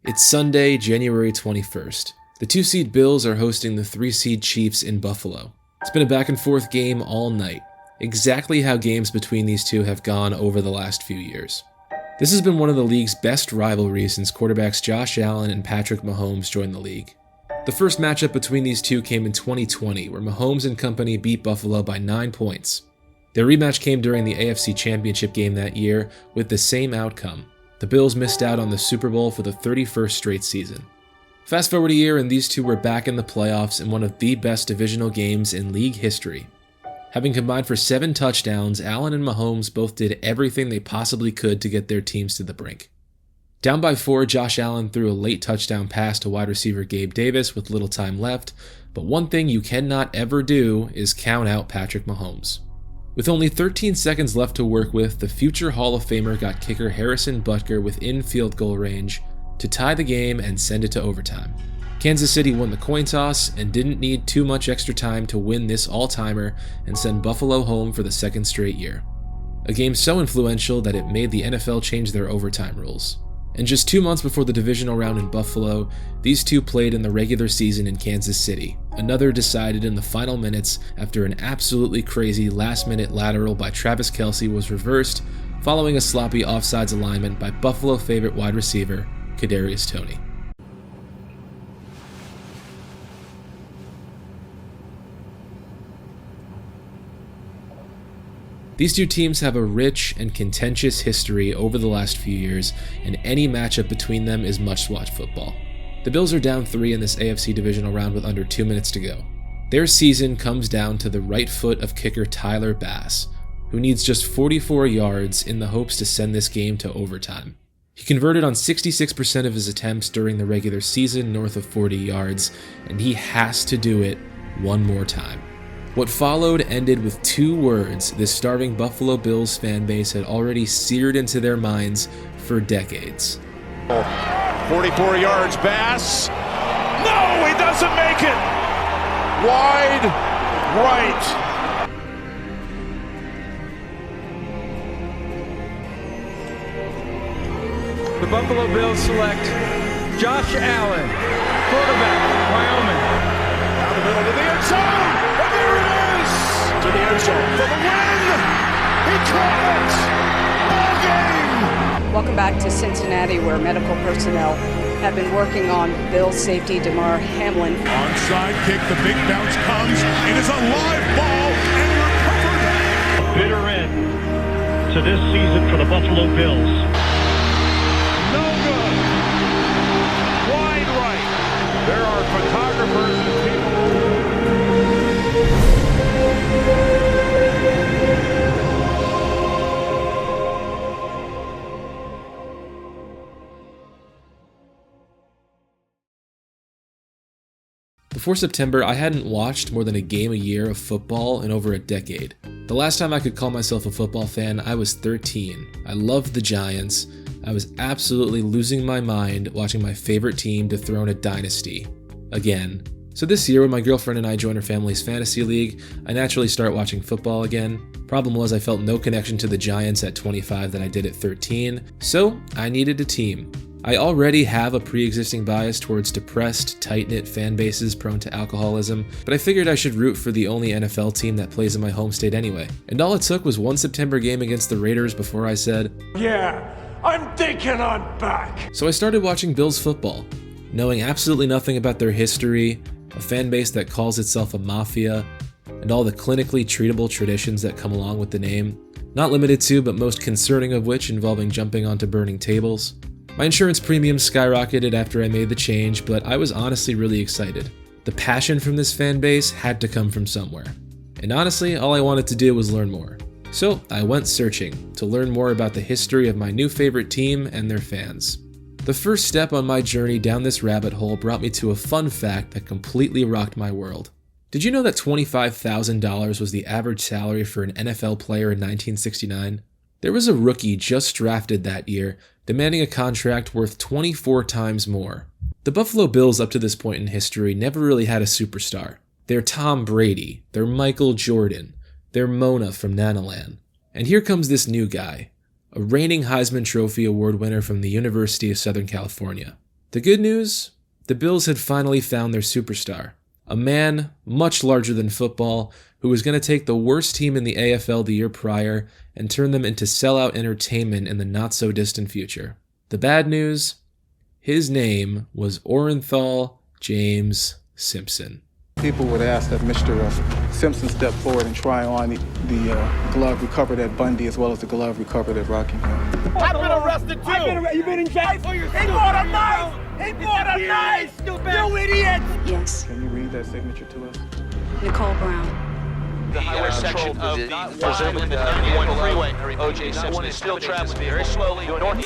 It's Sunday, January 21st. The 2-seed Bills are hosting the 3-seed Chiefs in Buffalo. It's been a back and forth game all night, exactly how games between these two have gone over the last few years. This has been one of the league's best rivalries since quarterbacks Josh Allen and Patrick Mahomes joined the league. The first matchup between these two came in 2020, where Mahomes and company beat Buffalo by 9 points. Their rematch came during the AFC Championship game that year with the same outcome. The Bills missed out on the Super Bowl for the 31st straight season. Fast forward a year and these two were back in the playoffs in one of the best divisional games in league history. Having combined for 7 touchdowns, Allen and Mahomes both did everything they possibly could to get their teams to the brink. Down by 4, Josh Allen threw a late touchdown pass to wide receiver Gabe Davis with little time left, but one thing you cannot ever do is count out Patrick Mahomes. With only 13 seconds left to work with, the future Hall of Famer got kicker Harrison Butker within field goal range to tie the game and send it to overtime. Kansas City won the coin toss and didn't need too much extra time to win this all-timer and send Buffalo home for the second straight year. A game so influential that it made the NFL change their overtime rules. And just 2 months before the divisional round in Buffalo, these two played in the regular season in Kansas City, another decided in the final minutes after an absolutely crazy last-minute lateral by Travis Kelce was reversed following a sloppy offsides alignment by Buffalo favorite wide receiver Kadarius Toney. These two teams have a rich and contentious history over the last few years, and any matchup between them is must-watch football. The Bills are down 3 in this AFC divisional round with under 2 minutes to go. Their season comes down to the right foot of kicker Tyler Bass, who needs just 44 yards in the hopes to send this game to overtime. He converted on 66% of his attempts during the regular season north of 40 yards, and he has to do it one more time. What followed ended with 2 words this starving Buffalo Bills fan base had already seared into their minds for decades. 44 yards, Bass. No, he doesn't make it. Wide right. The Buffalo Bills select Josh Allen, quarterback, Wyoming. Down the middle to the end zone. And there it is. To the end zone for the win. He caught it. Ball game. Welcome back to Cincinnati, where medical personnel have been working on Bills safety Damar Hamlin. Onside kick. The big bounce comes. It is a live ball and recovered. A bitter end to this season for the Buffalo Bills. No good. Wide right. There are photographers and people. Before September, I hadn't watched more than a game a year of football in over a decade. The last time I could call myself a football fan, I was 13. I loved the Giants. I was absolutely losing my mind watching my favorite team dethrone a dynasty. Again. So this year, when my girlfriend and I joined her family's fantasy league, I naturally start watching football again. Problem was, I felt no connection to the Giants at 25 that I did at 13, so I needed a team. I already have a pre-existing bias towards depressed, tight-knit fan bases prone to alcoholism, but I figured I should root for the only NFL team that plays in my home state anyway. And all it took was one September game against the Raiders before I said, Yeah, I'm thinking I'm back. So I started watching Bills football, knowing absolutely nothing about their history, a fan base that calls itself a Mafia, and all the clinically treatable traditions that come along with the name, not limited to, but most concerning of which involving jumping onto burning tables. My insurance premiums skyrocketed after I made the change, but I was honestly really excited. The passion from this fan base had to come from somewhere. And honestly, all I wanted to do was learn more. So I went searching to learn more about the history of my new favorite team and their fans. The first step on my journey down this rabbit hole brought me to a fun fact that completely rocked my world. Did you know that $25,000 was the average salary for an NFL player in 1969? There was a rookie just drafted that year, demanding a contract worth 24 times more. The Buffalo Bills up to this point in history never really had a superstar. They're Tom Brady, they're Michael Jordan, they're Mona from Nanaland. And here comes this new guy, a reigning Heisman Trophy Award winner from the University of Southern California. The good news? The Bills had finally found their superstar. A man much larger than football who was going to take the worst team in the AFL the year prior and turn them into sellout entertainment in the not-so-distant future. The bad news? His name was Orenthal James Simpson. People would ask that Mr. Simpson step forward and try on the glove recovered at Bundy as well as the glove recovered at Rockingham. I've been arrested too. You've been in jail. He bought a knife. He bought a knife. You idiot. Yes, Can you read that signature to us? Nicole Brown. The highway section of the preserving the 91 freeway. O.J. Simpson is still traveling very slowly north.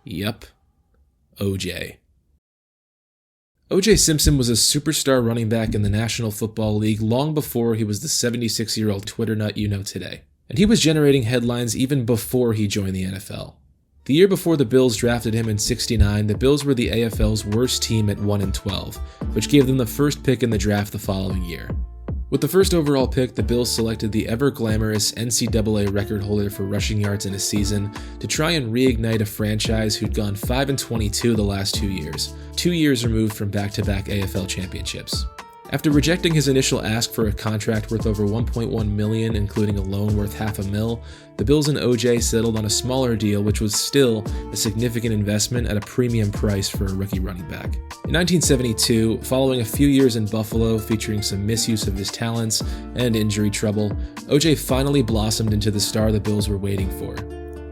Yep, OJ. O.J. Simpson was a superstar running back in the National Football League long before he was the 76-year-old Twitter nut you know today. And he was generating headlines even before he joined the NFL. The year before the Bills drafted him in '69, the Bills were the AFL's worst team at 1-12, which gave them the first pick in the draft the following year. With the first overall pick, the Bills selected the ever-glamorous NCAA record holder for rushing yards in a season to try and reignite a franchise who'd gone 5-22 the last 2 years, 2 years removed from back-to-back AFL championships. After rejecting his initial ask for a contract worth over $1.1 million, including a loan worth $500,000, the Bills and OJ settled on a smaller deal, which was still a significant investment at a premium price for a rookie running back. In 1972, following a few years in Buffalo featuring some misuse of his talents and injury trouble, OJ finally blossomed into the star the Bills were waiting for.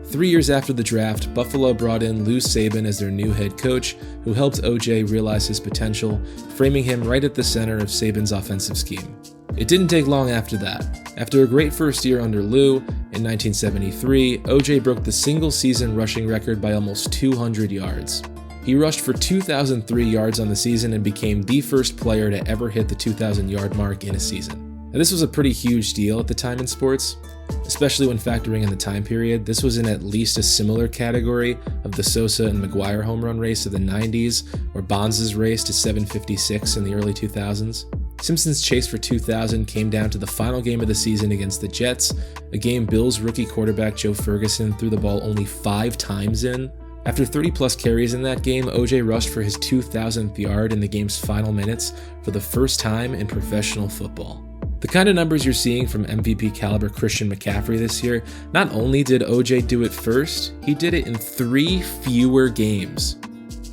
3 years after the draft, Buffalo brought in Lou Saban as their new head coach, who helped OJ realize his potential, framing him right at the center of Saban's offensive scheme. It didn't take long after that. After a great first year under Lou, in 1973, OJ broke the single-season rushing record by almost 200 yards. He rushed for 2,003 yards on the season and became the first player to ever hit the 2,000-yard mark in a season. Now, this was a pretty huge deal at the time in sports, especially when factoring in the time period. This was in at least a similar category of the Sosa and McGuire home run race of the 90s or Bonds' race to 756 in the early 2000s. Simpson's chase for 2,000 came down to the final game of the season against the Jets, a game Bills rookie quarterback Joe Ferguson threw the ball only 5 times in. After 30-plus carries in that game, OJ rushed for his 2,000th yard in the game's final minutes for the first time in professional football. The kind of numbers you're seeing from MVP caliber Christian McCaffrey this year, not only did OJ do it first, he did it in 3 fewer games.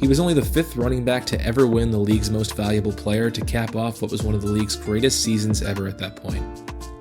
He was only the 5th running back to ever win the league's most valuable player to cap off what was one of the league's greatest seasons ever at that point.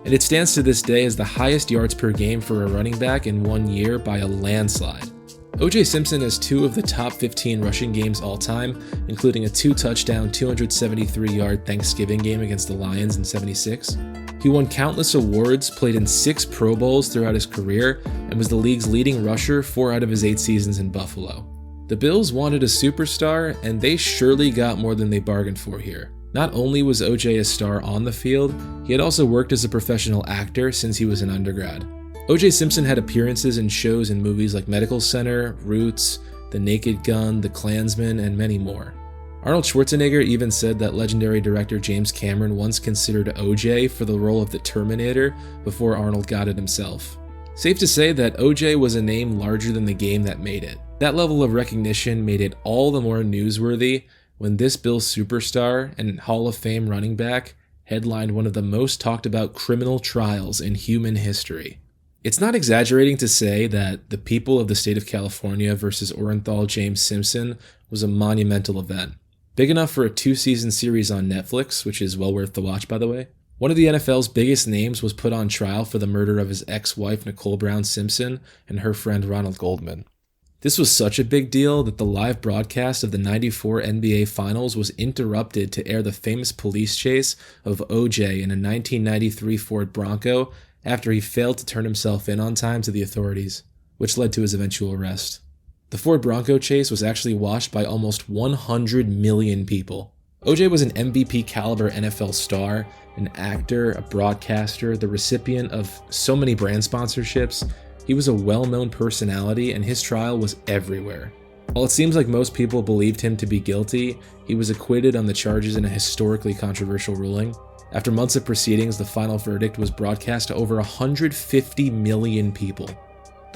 And it stands to this day as the highest yards per game for a running back in 1 year by a landslide. O.J. Simpson has 2 of the top 15 rushing games all time, including a 2-touchdown, 273-yard Thanksgiving game against the Lions in '76. He won countless awards, played in 6 Pro Bowls throughout his career, and was the league's leading rusher 4 out of his 8 seasons in Buffalo. The Bills wanted a superstar, and they surely got more than they bargained for here. Not only was O.J. a star on the field, he had also worked as a professional actor since he was an undergrad. O.J. Simpson had appearances in shows and movies like Medical Center, Roots, The Naked Gun, The Klansman, and many more. Arnold Schwarzenegger even said that legendary director James Cameron once considered O.J. for the role of the Terminator before Arnold got it himself. Safe to say that O.J. was a name larger than the game that made it. That level of recognition made it all the more newsworthy when this Bills superstar and Hall of Fame running back headlined one of the most talked about criminal trials in human history. It's not exaggerating to say that the people of the state of California versus Orenthal James Simpson was a monumental event. Big enough for a 2-season series on Netflix, which is well worth the watch, by the way. One of the NFL's biggest names was put on trial for the murder of his ex-wife Nicole Brown Simpson and her friend Ronald Goldman. This was such a big deal that the live broadcast of the '94 NBA Finals was interrupted to air the famous police chase of OJ in a 1993 Ford Bronco after he failed to turn himself in on time to the authorities, which led to his eventual arrest. The Ford Bronco chase was actually watched by almost 100 million people. OJ was an MVP caliber NFL star, an actor, a broadcaster, the recipient of so many brand sponsorships. He was a well-known personality, and his trial was everywhere. While it seems like most people believed him to be guilty, he was acquitted on the charges in a historically controversial ruling. After months of proceedings, the final verdict was broadcast to over 150 million people.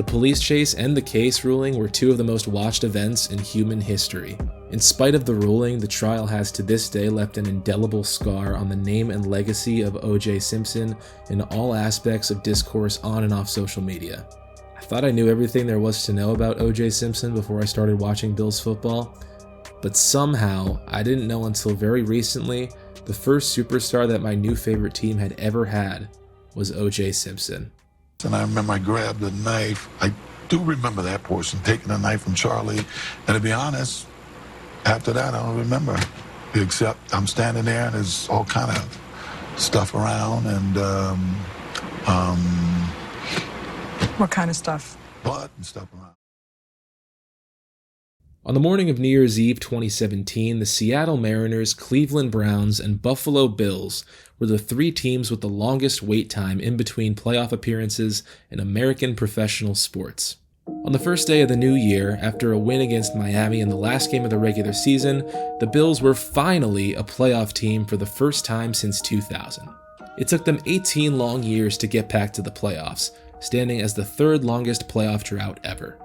The police chase and the case ruling were two of the most watched events in human history. In spite of the ruling, the trial has to this day left an indelible scar on the name and legacy of O.J. Simpson in all aspects of discourse on and off social media. I thought I knew everything there was to know about O.J. Simpson before I started watching Bills football, but somehow I didn't know until very recently the first superstar that my new favorite team had ever had was O.J. Simpson. And I remember I grabbed a knife. I do remember that portion, taking a knife from Charlie. And to be honest, after that, I don't remember. Except I'm standing there and there's all kind of stuff around and, What kind of stuff? blood and stuff around. On the morning of New Year's Eve 2017, the Seattle Mariners, Cleveland Browns, and Buffalo Bills were the three teams with the longest wait time in between playoff appearances in American professional sports. On the first day of the new year, after a win against Miami in the last game of the regular season, the Bills were finally a playoff team for the first time since 2000. It took them 18 long years to get back to the playoffs, standing as the third longest playoff drought ever.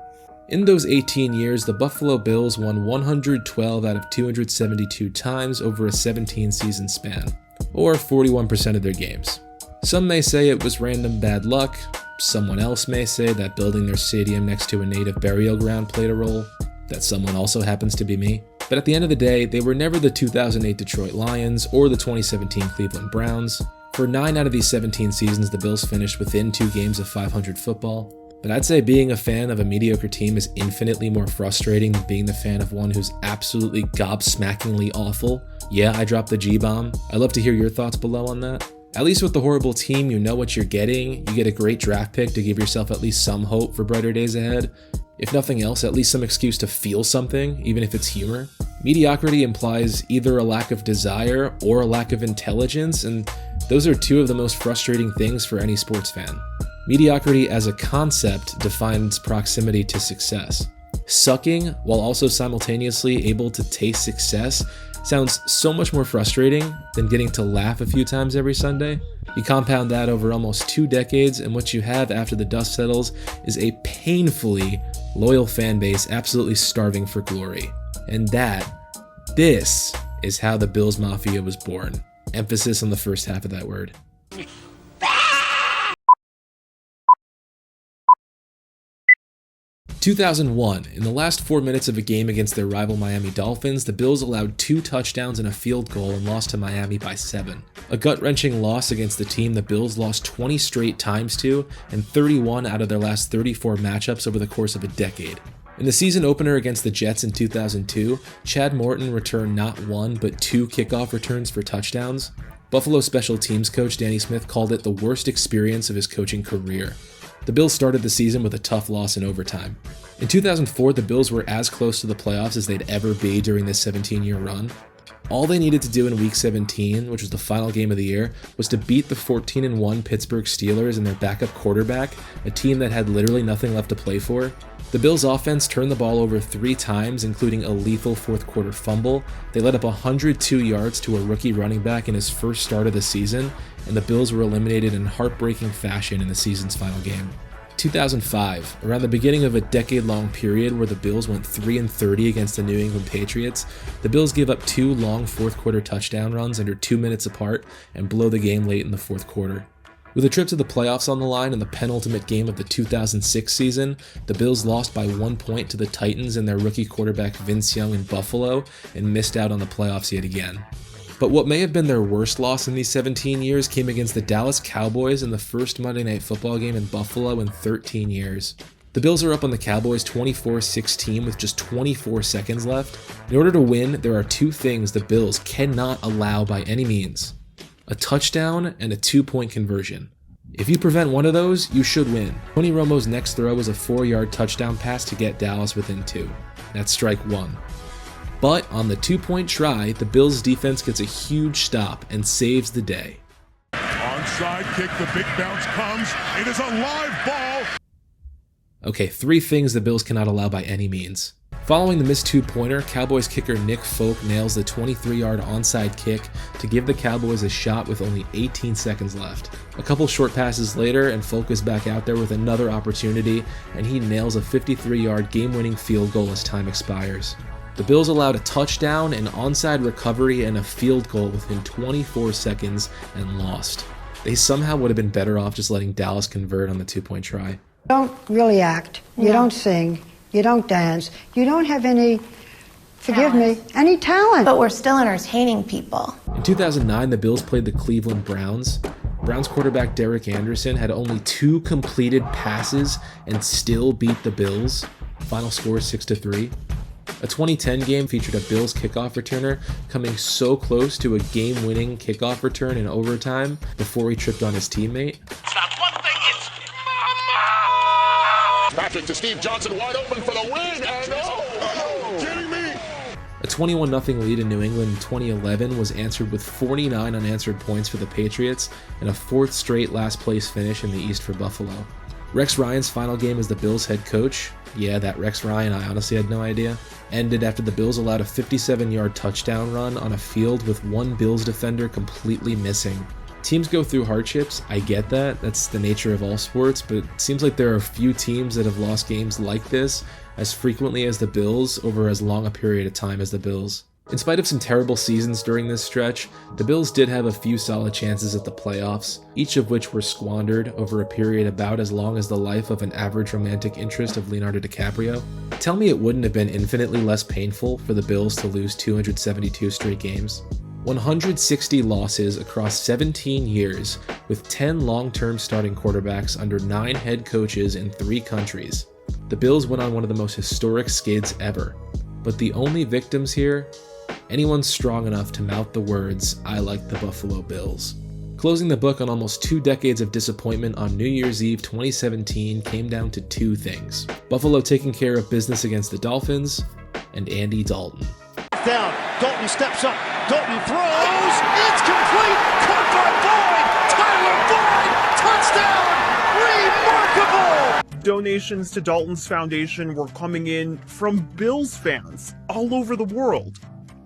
In those 18 years, the Buffalo Bills won 112 out of 272 times over a 17-season span, or 41% of their games. Some may say it was random bad luck, someone else may say that building their stadium next to a native burial ground played a role, that someone also happens to be me. But at the end of the day, they were never the 2008 Detroit Lions or the 2017 Cleveland Browns. For 9 out of these 17 seasons, the Bills finished within 2 games of 500 football. But I'd say being a fan of a mediocre team is infinitely more frustrating than being the fan of one who's absolutely gobsmackingly awful. Yeah, I dropped the G-bomb. I'd love to hear your thoughts below on that. At least with the horrible team, you know what you're getting. You get a great draft pick to give yourself at least some hope for brighter days ahead. If nothing else, at least some excuse to feel something, even if it's humor. Mediocrity implies either a lack of desire or a lack of intelligence, and those are two of the most frustrating things for any sports fan. Mediocrity as a concept defines proximity to success. Sucking, while also simultaneously able to taste success, sounds so much more frustrating than getting to laugh a few times every Sunday. You compound that over almost 2 decades, and what you have after the dust settles is a painfully loyal fan base absolutely starving for glory. And this is how the Bills Mafia was born. Emphasis on the first half of that word. 2001, in the last 4 minutes of a game against their rival Miami Dolphins, the Bills allowed 2 touchdowns and a field goal and lost to Miami by 7. A gut-wrenching loss against the team the Bills lost 20 straight times to, and 31 out of their last 34 matchups over the course of a decade. In the season opener against the Jets in 2002, Chad Morton returned not 1 but 2 kickoff returns for touchdowns. Buffalo special teams coach Danny Smith called it the worst experience of his coaching career. The Bills started the season with a tough loss in overtime. In 2004, the Bills were as close to the playoffs as they'd ever be during this 17-year run. All they needed to do in Week 17, which was the final game of the year, was to beat the 14-1 Pittsburgh Steelers and their backup quarterback, a team that had literally nothing left to play for. The Bills' offense turned the ball over 3 times, including a lethal fourth-quarter fumble. They let up 102 yards to a rookie running back in his first start of the season, and the Bills were eliminated in heartbreaking fashion in the season's final game. 2005, around the beginning of a decade-long period where the Bills went 3-30 against the New England Patriots, the Bills gave up 2 long fourth-quarter touchdown runs under 2 minutes apart and blow the game late in the fourth quarter. With a trip to the playoffs on the line in the penultimate game of the 2006 season, the Bills lost by 1 point to the Titans and their rookie quarterback Vince Young in Buffalo and missed out on the playoffs yet again. But what may have been their worst loss in these 17 years came against the Dallas Cowboys in the first Monday Night Football game in Buffalo in 13 years. The Bills are up on the Cowboys 24-16 with just 24 seconds left. In order to win, there are 2 things the Bills cannot allow by any means: a touchdown and a 2-point conversion. If you prevent one of those, you should win. Tony Romo's next throw was a 4-yard touchdown pass to get Dallas within 2. That's strike 1. But on the 2-point try, the Bills' defense gets a huge stop and saves the day. Onside kick, the big bounce comes. It is a live ball. Okay, 3 things the Bills cannot allow by any means. Following the missed two-pointer, Cowboys kicker Nick Folk nails the 23-yard onside kick to give the Cowboys a shot with only 18 seconds left. A couple short passes later, and Folk is back out there with another opportunity, and he nails a 53-yard game-winning field goal as time expires. The Bills allowed a touchdown, an onside recovery, and a field goal within 24 seconds and lost. They somehow would have been better off just letting Dallas convert on the two-point try. You don't really act. You don't sing. You don't dance. You don't have any, any talent. But we're still entertaining people. In 2009, the Bills played the Cleveland Browns. Browns quarterback Derek Anderson had only 2 completed passes and still beat the Bills. Final score 6-3. A 2010 game featured a Bills kickoff returner coming so close to a game-winning kickoff return in overtime before he tripped on his teammate. Patrick to Steve Johnson, wide open for the win, and kidding me? A 21-0 lead in New England in 2011 was answered with 49 unanswered points for the Patriots and a 4th straight last-place finish in the East for Buffalo. Rex Ryan's final game as the Bills head coach, yeah, that Rex Ryan, I honestly had no idea, ended after the Bills allowed a 57-yard touchdown run on a field with one Bills defender completely missing. Teams go through hardships, I get that, that's the nature of all sports, but it seems like there are a few teams that have lost games like this as frequently as the Bills over as long a period of time as the Bills. In spite of some terrible seasons during this stretch, the Bills did have a few solid chances at the playoffs, each of which were squandered over a period about as long as the life of an average romantic interest of Leonardo DiCaprio. Tell me it wouldn't have been infinitely less painful for the Bills to lose 272 straight games. 160 losses across 17 years, with 10 long-term starting quarterbacks under 9 head coaches in 3 countries. The Bills went on one of the most historic skids ever. But the only victims here? Anyone strong enough to mouth the words, "I like the Buffalo Bills." Closing the book on almost 2 decades of disappointment on New Year's Eve 2017 came down to 2 things. Buffalo taking care of business against the Dolphins, and Andy Dalton. Down, Dalton steps up, Dalton throws, it's complete, caught by Boyd, Tyler Boyd, touchdown, remarkable! Donations to Dalton's foundation were coming in from Bills fans all over the world.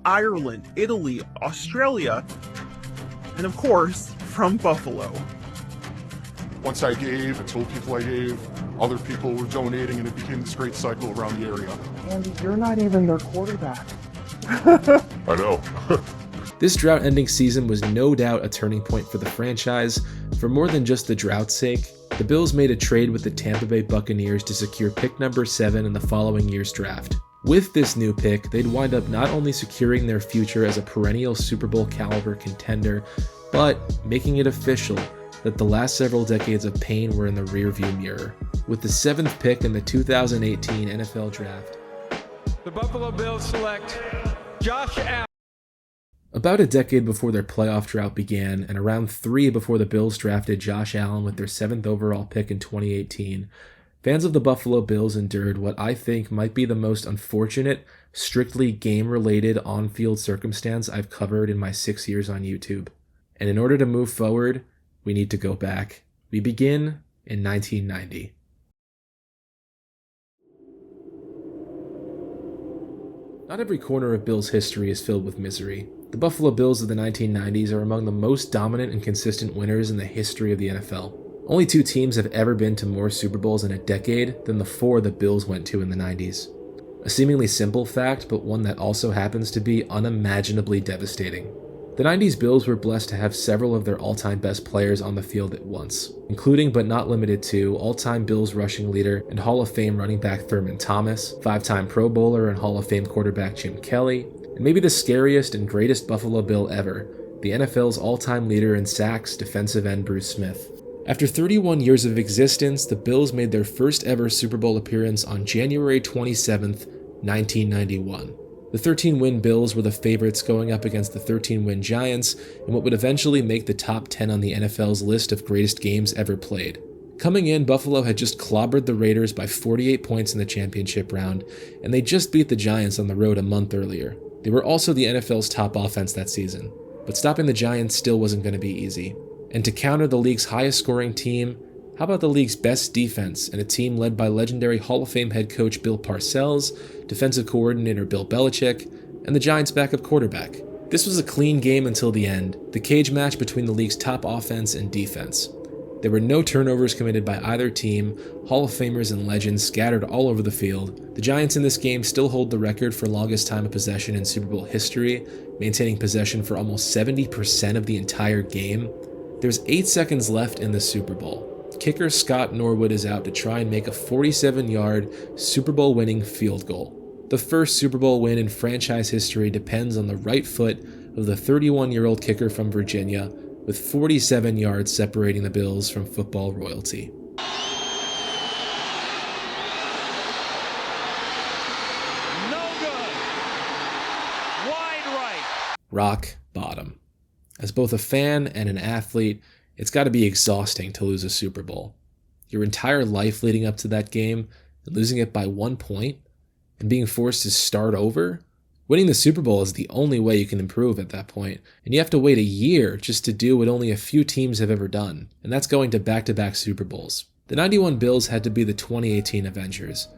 Ireland, Italy, Australia, and of course, from Buffalo. Once I gave, I told people I gave, other people were donating, and it became this great cycle around the area. Andy, you're not even their quarterback. I know. This drought-ending season was no doubt a turning point for the franchise. For more than just the drought's sake, the Bills made a trade with the Tampa Bay Buccaneers to secure pick number 7 in the following year's draft. With this new pick, they'd wind up not only securing their future as a perennial Super Bowl caliber contender, but making it official that the last several decades of pain were in the rearview mirror. With the 7th pick in the 2018 NFL Draft, the Buffalo Bills select Josh Allen. About a decade before their playoff drought began, and around 3 before the Bills drafted Josh Allen with their 7th overall pick in 2018, fans of the Buffalo Bills endured what I think might be the most unfortunate, strictly game-related on-field circumstance I've covered in my 6 years on YouTube. And in order to move forward, we need to go back. We begin in 1990. Not every corner of Bills history is filled with misery. The Buffalo Bills of the 1990s are among the most dominant and consistent winners in the history of the NFL. Only 2 teams have ever been to more Super Bowls in a decade than the 4 the Bills went to in the 90s. A seemingly simple fact, but one that also happens to be unimaginably devastating. The 90s Bills were blessed to have several of their all-time best players on the field at once, including but not limited to all-time Bills rushing leader and Hall of Fame running back Thurman Thomas, 5-time Pro Bowler and Hall of Fame quarterback Jim Kelly, and maybe the scariest and greatest Buffalo Bill ever, the NFL's all-time leader in sacks, defensive end Bruce Smith. After 31 years of existence, the Bills made their first ever Super Bowl appearance on January 27th, 1991. The 13-win Bills were the favorites going up against the 13-win Giants in what would eventually make the top 10 on the NFL's list of greatest games ever played. Coming in, Buffalo had just clobbered the Raiders by 48 points in the championship round, and they just beat the Giants on the road a month earlier. They were also the NFL's top offense that season, but stopping the Giants still wasn't going to be easy. And to counter the league's highest scoring team, How about the league's best defense and a team led by legendary Hall of Fame head coach Bill Parcells, defensive coordinator Bill Belichick, and the Giants' backup quarterback? This was a clean game until the end, the cage match between the league's top offense and defense. There were no turnovers committed by either team, Hall of Famers and legends scattered all over the field. The Giants in this game still hold the record for longest time of possession in Super Bowl history, maintaining possession for almost 70% of the entire game. There's 8 seconds left in the Super Bowl. Kicker Scott Norwood is out to try and make a 47-yard Super Bowl winning field goal. The first Super Bowl win in franchise history depends on the right foot of the 31-year-old kicker from Virginia, with 47 yards separating the Bills from football royalty. No good. Wide right. Rock bottom. As both a fan and an athlete, it's got to be exhausting to lose a Super Bowl. Your entire life leading up to that game, and losing it by 1 point, and being forced to start over? Winning the Super Bowl is the only way you can improve at that point, and you have to wait a year just to do what only a few teams have ever done, and that's going to back-to-back Super Bowls. The 91 Bills had to be the 2018 Avengers.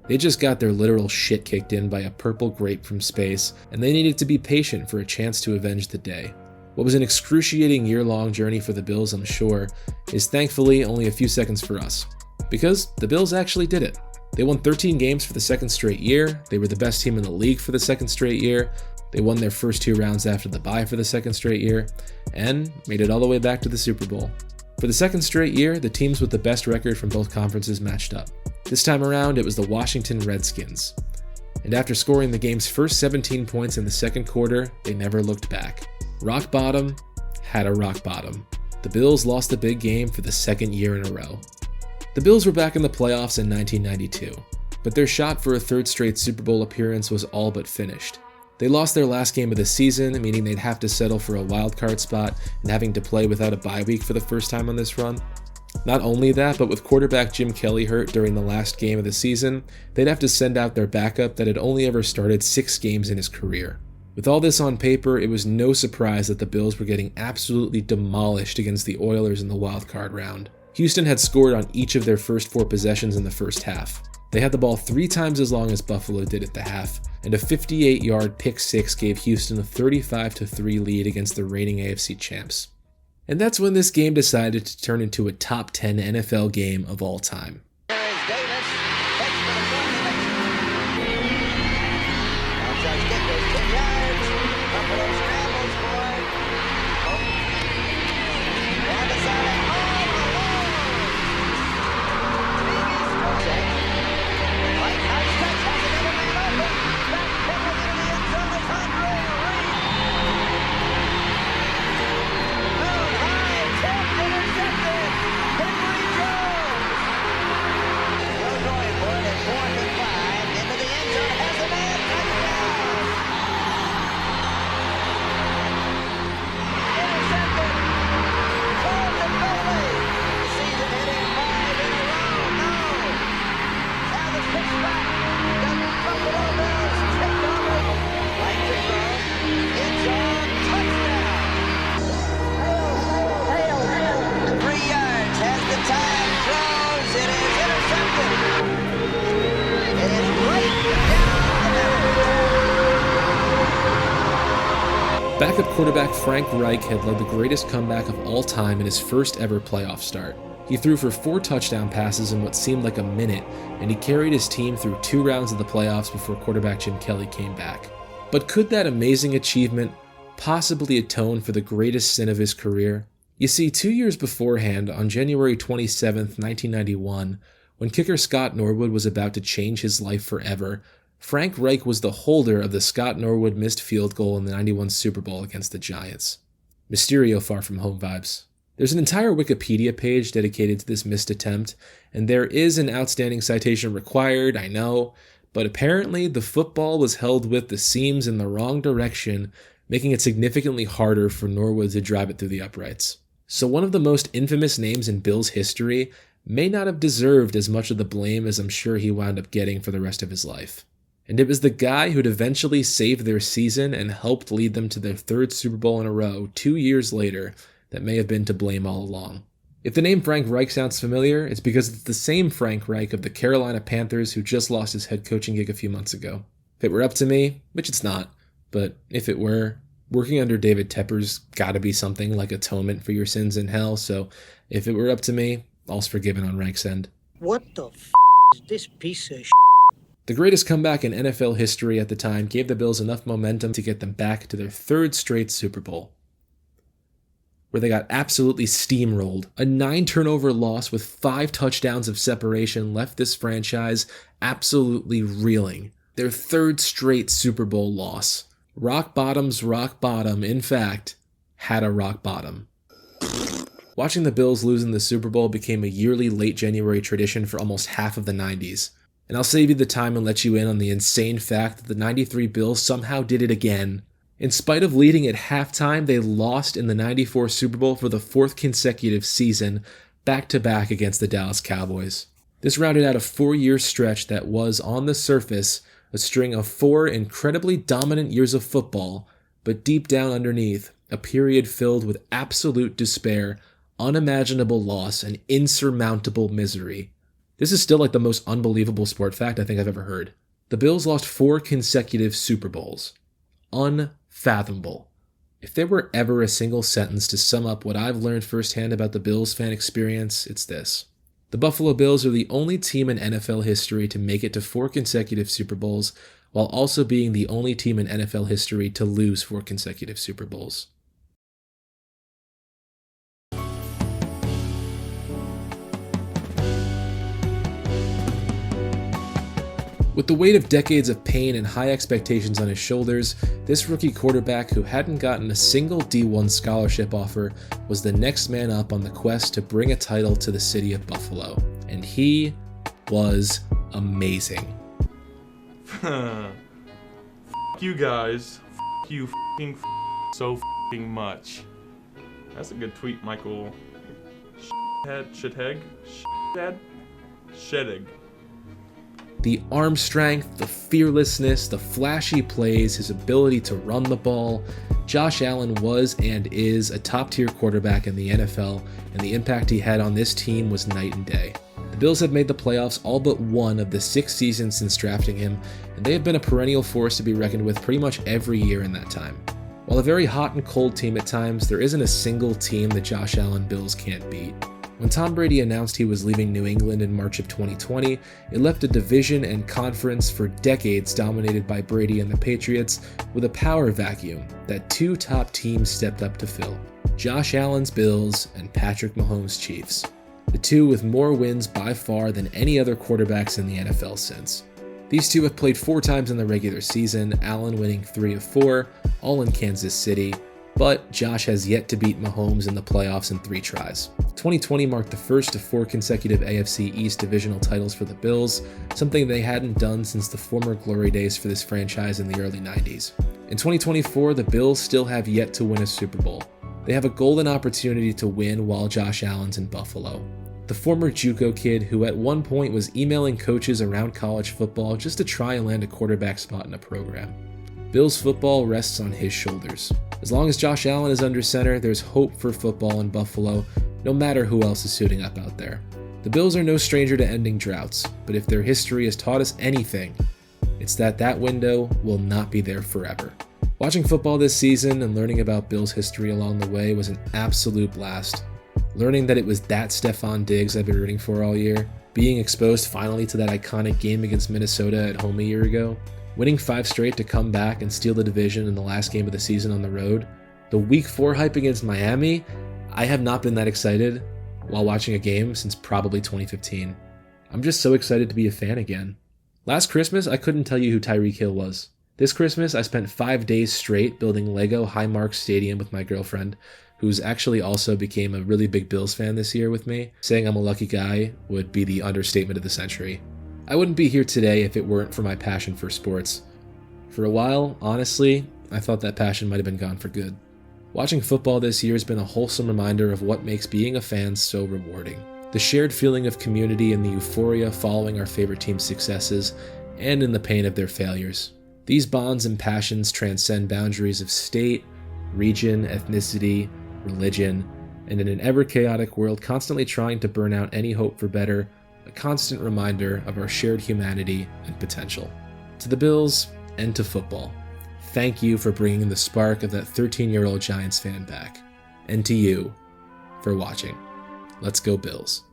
They just got their literal shit kicked in by a purple grape from space, and they needed to be patient for a chance to avenge the day. What was an excruciating year-long journey for the Bills, I'm sure, is thankfully only a few seconds for us. Because the Bills actually did it. They won 13 games for the second straight year, they were the best team in the league for the second straight year, they won their first 2 rounds after the bye for the second straight year, and made it all the way back to the Super Bowl. For the second straight year, the teams with the best record from both conferences matched up. This time around, it was the Washington Redskins. And after scoring the game's first 17 points in the second quarter, they never looked back. Rock bottom had a rock bottom. The Bills lost the big game for the second year in a row. The Bills were back in the playoffs in 1992, but their shot for a third straight Super Bowl appearance was all but finished. They lost their last game of the season, meaning they'd have to settle for a wildcard spot and having to play without a bye week for the first time on this run. Not only that, but with quarterback Jim Kelly hurt during the last game of the season, they'd have to send out their backup that had only ever started 6 games in his career. With all this on paper, it was no surprise that the Bills were getting absolutely demolished against the Oilers in the wildcard round. Houston had scored on each of their first 4 possessions in the first half. They had the ball 3 times as long as Buffalo did at the half, and a 58-yard pick six gave Houston a 35-3 lead against the reigning AFC champs. And that's when this game decided to turn into a top 10 NFL game of all time. Backup quarterback Frank Reich had led the greatest comeback of all time in his first ever playoff start. He threw for 4 touchdown passes in what seemed like a minute, and he carried his team through 2 rounds of the playoffs before quarterback Jim Kelly came back. But could that amazing achievement possibly atone for the greatest sin of his career? You see, 2 years beforehand, on January 27, 1991, when kicker Scott Norwood was about to change his life forever, Frank Reich was the holder of the Scott Norwood missed field goal in the 91 Super Bowl against the Giants. Mysterio far from home vibes. There's an entire Wikipedia page dedicated to this missed attempt, and there is an outstanding citation required, I know, but apparently the football was held with the seams in the wrong direction, making it significantly harder for Norwood to drive it through the uprights. So one of the most infamous names in Bills history may not have deserved as much of the blame as I'm sure he wound up getting for the rest of his life. And it was the guy who'd eventually saved their season and helped lead them to their 3rd Super Bowl in a row 2 years later that may have been to blame all along. If the name Frank Reich sounds familiar, it's because it's the same Frank Reich of the Carolina Panthers who just lost his head coaching gig a few months ago. If it were up to me, which it's not, but if it were, working under David Tepper's gotta be something like atonement for your sins in hell, so if it were up to me, all's forgiven on Reich's end. What the f*** is this piece of The greatest comeback in NFL history at the time gave the Bills enough momentum to get them back to their third straight Super Bowl, where they got absolutely steamrolled. A 9-turnover loss with 5 touchdowns of separation left this franchise absolutely reeling. Their third straight Super Bowl loss. Rock bottom's rock bottom, in fact, had a rock bottom. Watching the Bills lose in the Super Bowl became a yearly late January tradition for almost half of the 90s. And I'll save you the time and let you in on the insane fact that the 93 Bills somehow did it again. In spite of leading at halftime, they lost in the 94 Super Bowl for the 4th consecutive season, back-to-back against the Dallas Cowboys. This rounded out a 4-year stretch that was, on the surface, a string of 4 incredibly dominant years of football, but deep down underneath, a period filled with absolute despair, unimaginable loss, and insurmountable misery. This is still like the most unbelievable sport fact I think I've ever heard. The Bills lost 4 consecutive Super Bowls. Unfathomable. If there were ever a single sentence to sum up what I've learned firsthand about the Bills fan experience, it's this. The Buffalo Bills are the only team in NFL history to make it to 4 consecutive Super Bowls, while also being the only team in NFL history to lose 4 consecutive Super Bowls. With the weight of decades of pain and high expectations on his shoulders, this rookie quarterback who hadn't gotten a single D1 scholarship offer was the next man up on the quest to bring a title to the city of Buffalo. And he was amazing. F*** you guys. F*** you so f***ing much. That's a good tweet, Michael. Shitheg? Shedig. The arm strength, the fearlessness, the flashy plays, his ability to run the ball. Josh Allen was and is a top-tier quarterback in the NFL, and the impact he had on this team was night and day. The Bills have made the playoffs all but one of the 6 seasons since drafting him, and they have been a perennial force to be reckoned with pretty much every year in that time. While a very hot and cold team at times, there isn't a single team that Josh Allen Bills can't beat. When Tom Brady announced he was leaving New England in March of 2020, it left a division and conference for decades dominated by Brady and the Patriots with a power vacuum that 2 top teams stepped up to fill. Josh Allen's Bills and Patrick Mahomes' Chiefs. The 2 with more wins by far than any other quarterbacks in the NFL since. These 2 have played 4 times in the regular season, Allen winning 3 of 4, all in Kansas City. But Josh has yet to beat Mahomes in the playoffs in 3 tries. 2020 marked the first of 4 consecutive AFC East divisional titles for the Bills, something they hadn't done since the former glory days for this franchise in the early 90s. In 2024, the Bills still have yet to win a Super Bowl. They have a golden opportunity to win while Josh Allen's in Buffalo. The former JUCO kid who at one point was emailing coaches around college football just to try and land a quarterback spot in a program. Bills football rests on his shoulders. As long as Josh Allen is under center, there's hope for football in Buffalo, no matter who else is suiting up out there. The Bills are no stranger to ending droughts, but if their history has taught us anything, it's that window will not be there forever. Watching football this season and learning about Bills history along the way was an absolute blast. Learning that it was that Stephon Diggs I've been rooting for all year, being exposed finally to that iconic game against Minnesota at home a year ago, winning 5 straight to come back and steal the division in the last game of the season on the road, the Week 4 hype against Miami, I have not been that excited while watching a game since probably 2015. I'm just so excited to be a fan again. Last Christmas, I couldn't tell you who Tyreek Hill was. This Christmas, I spent 5 days straight building Lego Highmark Stadium with my girlfriend, who's actually also became a really big Bills fan this year with me. Saying I'm a lucky guy would be the understatement of the century. I wouldn't be here today if it weren't for my passion for sports. For a while, honestly, I thought that passion might have been gone for good. Watching football this year has been a wholesome reminder of what makes being a fan so rewarding. The shared feeling of community and the euphoria following our favorite team's successes, and in the pain of their failures. These bonds and passions transcend boundaries of state, region, ethnicity, religion, and in an ever-chaotic world constantly trying to burn out any hope for better, a constant reminder of our shared humanity and potential. To the Bills and to football, thank you for bringing the spark of that 13-year-old Giants fan back. And to you for watching. Let's go Bills.